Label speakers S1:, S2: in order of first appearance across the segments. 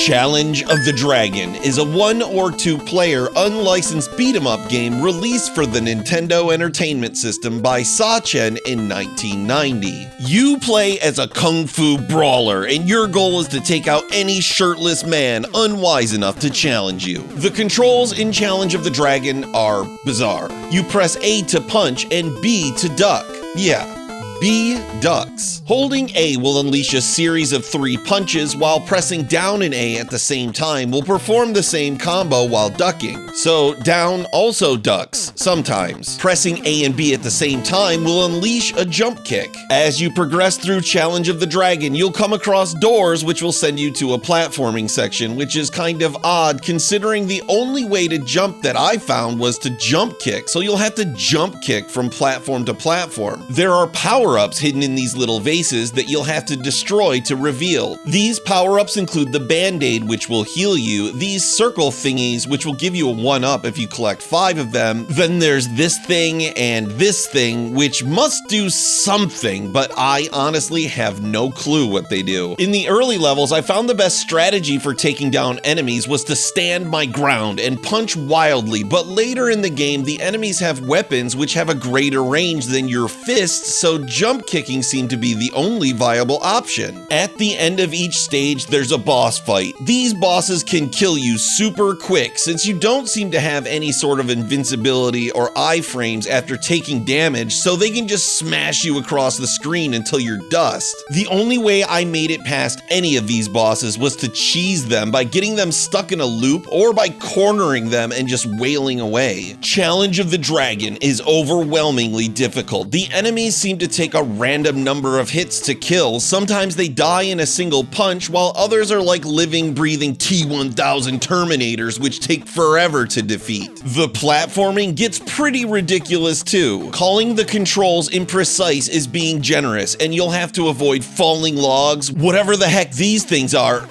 S1: Challenge of the Dragon is a 1 or 2 player unlicensed beat-em-up game released for the Nintendo Entertainment System by Sa-Chen in 1990. You play as a kung fu brawler, and your goal is to take out any shirtless man unwise enough to challenge you. The controls in Challenge of the Dragon are bizarre. You press A to punch and B to duck. Yeah. B ducks. Holding A will unleash a series of 3 punches, while pressing down and A at the same time will perform the same combo while ducking. So down also ducks, sometimes. Pressing A and B at the same time will unleash a jump kick. As you progress through Challenge of the Dragon, you'll come across doors which will send you to a platforming section, which is kind of odd considering the only way to jump that I found was to jump kick, so you'll have to jump kick from platform to platform. There are power-ups hidden in these little vases that you'll have to destroy to reveal. These power-ups include the Band-Aid, which will heal you, these circle thingies, which will give you a 1-up if you collect 5 of them, then there's this thing and this thing, which must do something, but I honestly have no clue what they do. In the early levels, I found the best strategy for taking down enemies was to stand my ground and punch wildly, but later in the game, the enemies have weapons which have a greater range than your fists, so jump kicking seemed to be the only viable option. At the end of each stage, there's a boss fight. These bosses can kill you super quick since you don't seem to have any sort of invincibility or iframes after taking damage, so they can just smash you across the screen until you're dust. The only way I made it past any of these bosses was to cheese them by getting them stuck in a loop or by cornering them and just wailing away. Challenge of the Dragon is overwhelmingly difficult. The enemies seem to take a random number of hits to kill. Sometimes they die in a single punch, while others are like living, breathing T-1000 Terminators, which take forever to defeat. The platforming gets pretty ridiculous too. Calling the controls imprecise is being generous, and you'll have to avoid falling logs, whatever the heck these things are.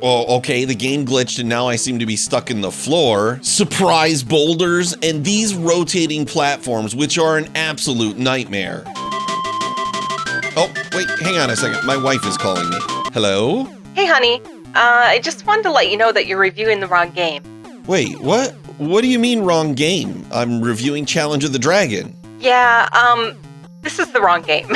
S1: Oh, okay, the game glitched and now I seem to be stuck in the floor. Surprise boulders, and these rotating platforms, which are an absolute nightmare. Oh, wait, hang on a second. My wife is calling me. Hello?
S2: Hey, honey. I just wanted to let you know that you're reviewing the wrong game.
S1: Wait, what? What do you mean wrong game? I'm reviewing Challenge of the Dragon.
S2: Yeah, this is the wrong game.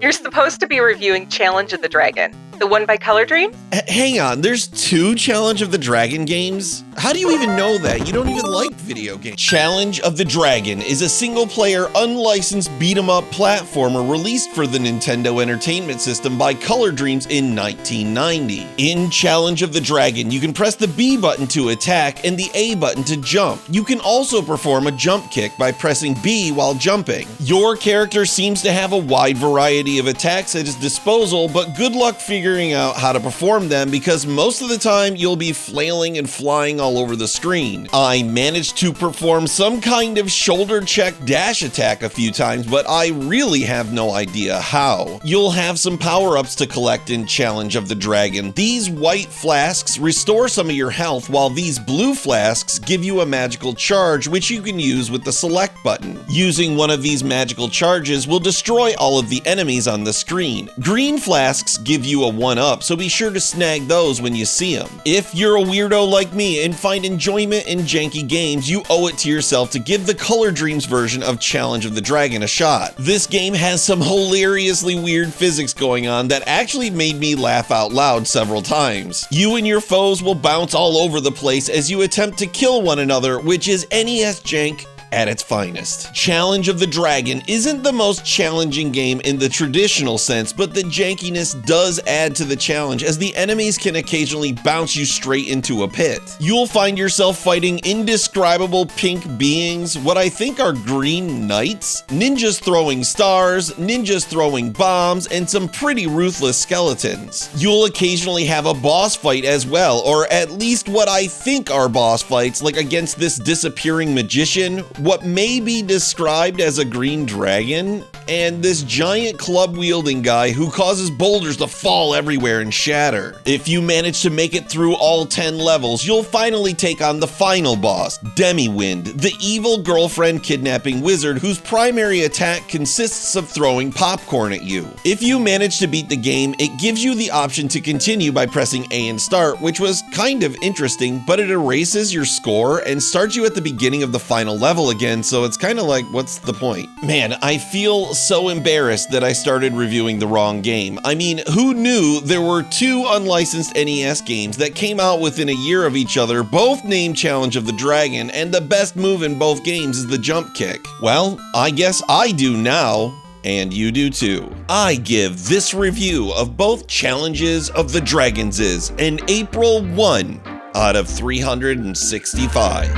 S2: You're supposed to be reviewing Challenge of the Dragon, the one by Color Dreams.
S1: Hang on, there's 2 Challenge of the Dragon games? How do you even know that? You don't even like video games. Challenge of the Dragon is a single-player, unlicensed beat-em-up platformer released for the Nintendo Entertainment System by Color Dreams in 1990. In Challenge of the Dragon, you can press the B button to attack and the A button to jump. You can also perform a jump kick by pressing B while jumping. Your character seems to have a wide variety of attacks at his disposal, but good luck figuring out how to perform them because most of the time you'll be flailing and flying all over the screen. I managed to perform some kind of shoulder check dash attack a few times, but I really have no idea how. You'll have some power-ups to collect in Challenge of the Dragon. These white flasks restore some of your health, while these blue flasks give you a magical charge which you can use with the select button. Using one of these magical charges will destroy all of the enemies on the screen. Green flasks give you a 1-up, so be sure to snag those when you see them. If you're a weirdo like me and find enjoyment in janky games, you owe it to yourself to give the Color Dreams version of Challenge of the Dragon a shot. This game has some hilariously weird physics going on that actually made me laugh out loud several times. You and your foes will bounce all over the place as you attempt to kill one another, which is NES jank at its finest. Challenge of the Dragon isn't the most challenging game in the traditional sense, but the jankiness does add to the challenge as the enemies can occasionally bounce you straight into a pit. You'll find yourself fighting indescribable pink beings, what I think are green knights, ninjas throwing stars, ninjas throwing bombs, and some pretty ruthless skeletons. You'll occasionally have a boss fight as well, or at least what I think are boss fights, like against this disappearing magician, what may be described as a green dragon, and this giant club-wielding guy who causes boulders to fall everywhere and shatter. If you manage to make it through all 10 levels, you'll finally take on the final boss, Demi-Wind, the evil girlfriend kidnapping wizard whose primary attack consists of throwing popcorn at you. If you manage to beat the game, it gives you the option to continue by pressing A and start, which was kind of interesting, but it erases your score and starts you at the beginning of the final level again, so it's kind of like, what's the point? Man, I feel so embarrassed that I started reviewing the wrong game. I mean, who knew there were two unlicensed NES games that came out within a year of each other, both named Challenge of the Dragon, and the best move in both games is the jump kick? Well, I guess I do now. And you do too. I give this review of both Challenges of the Dragons an April 1 out of 365.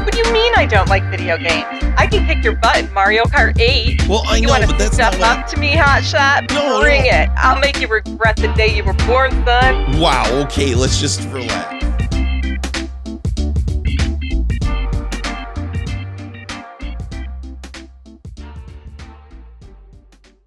S2: What do you mean I don't like video games? I can kick your butt in Mario Kart 8.
S1: Well, I know, but that's not
S2: what... You want to step up to me, hotshot?
S1: No,
S2: Bring it. I'll make you regret the day you were born, son.
S1: Wow, okay, let's just relax.